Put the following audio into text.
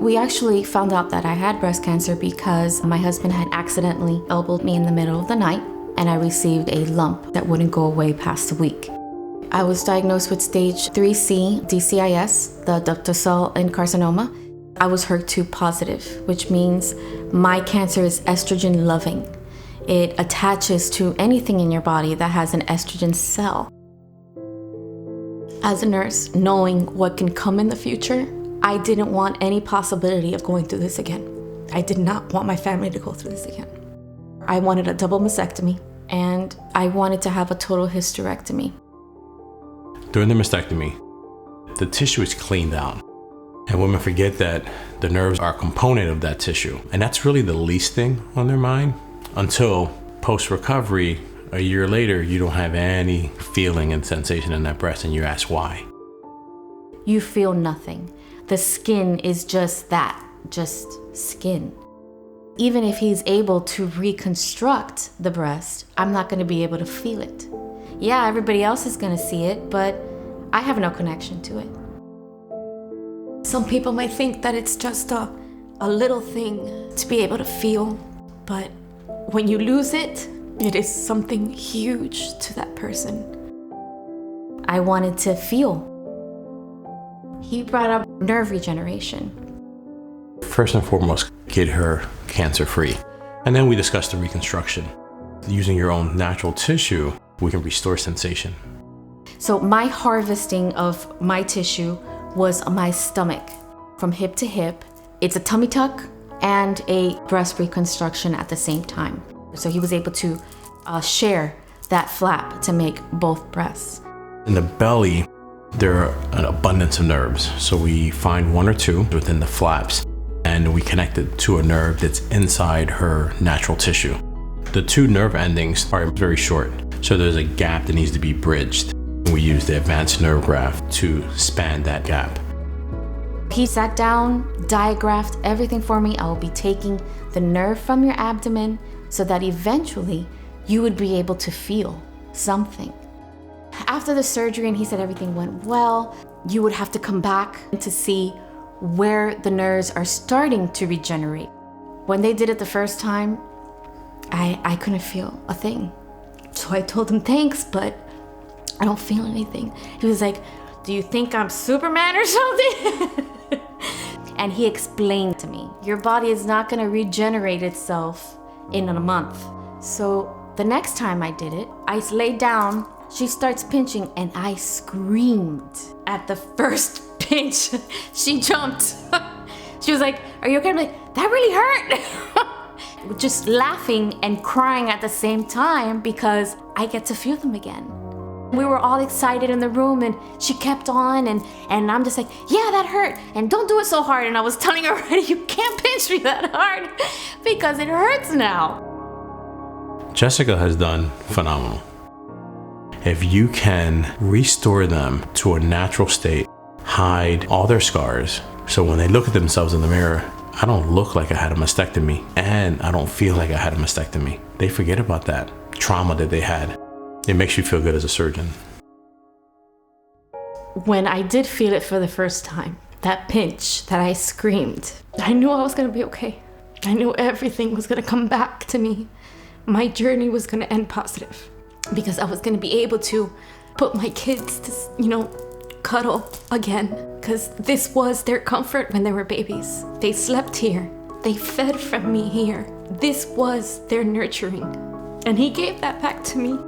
We actually found out that I had breast cancer because my husband had accidentally elbowed me in the middle of the night, and I received a lump that wouldn't go away past a week. I was diagnosed with stage 3C DCIS, the ductal cell carcinoma. I was HER2 positive, which means my cancer is estrogen loving. It attaches to anything in your body that has an estrogen cell. As a nurse, knowing what can come in the future, I didn't want any possibility of going through this again. I did not want my family to go through this again. I wanted a double mastectomy, and I wanted to have a total hysterectomy. During the mastectomy, the tissue is cleaned out. And women forget that the nerves are a component of that tissue. And that's really the least thing on their mind until post-recovery, a year later, you don't have any feeling and sensation in that breast, and you ask why. You feel nothing. The skin is just that, just skin. Even if he's able to reconstruct the breast, I'm not going to be able to feel it. Yeah, everybody else is going to see it, but I have no connection to it. Some people might think that it's just a little thing to be able to feel, but when you lose it, it is something huge to that person. I wanted to feel. He brought up nerve regeneration. First and foremost, get her cancer-free. And then we discussed the reconstruction. Using your own natural tissue, we can restore sensation. So my harvesting of my tissue was my stomach, from hip to hip. It's a tummy tuck and a breast reconstruction at the same time. So he was able to share that flap to make both breasts. In the belly, there are an abundance of nerves. So we find one or two within the flaps, and we connect it to a nerve that's inside her natural tissue. The two nerve endings are very short, so there's a gap that needs to be bridged. We use the advanced nerve graft to span that gap. He sat down, diagraphed everything for me. I will be taking the nerve from your abdomen so that eventually you would be able to feel something. After the surgery, and he said everything went well, you would have to come back to see where the nerves are starting to regenerate. When they did it the first time, I couldn't feel a thing. So I told him thanks, but I don't feel anything. He was like, do you think I'm Superman or something? And he explained to me, your body is not gonna regenerate itself in a month. So the next time I did it, I laid down, she starts pinching, and I screamed at the first pinch. She jumped. She was like, are you okay? I'm like, that really hurt. Just laughing and crying at the same time because I get to feel them again. We were all excited in the room, and she kept on, and I'm just like, yeah, that hurt, and don't do it so hard. And I was telling her already, you can't pinch me that hard because it hurts now. Jessica has done phenomenal. If you can restore them to a natural state, hide all their scars, so when they look at themselves in the mirror, I don't look like I had a mastectomy, and I don't feel like I had a mastectomy. They forget about that trauma that they had. It makes you feel good as a surgeon. When I did feel it for the first time, that pinch that I screamed, I knew I was gonna be okay. I knew everything was gonna come back to me. My journey was gonna end positive because I was gonna be able to put my kids to, cuddle again, because this was their comfort when they were babies. They slept here. They fed from me here. This was their nurturing. And he gave that back to me.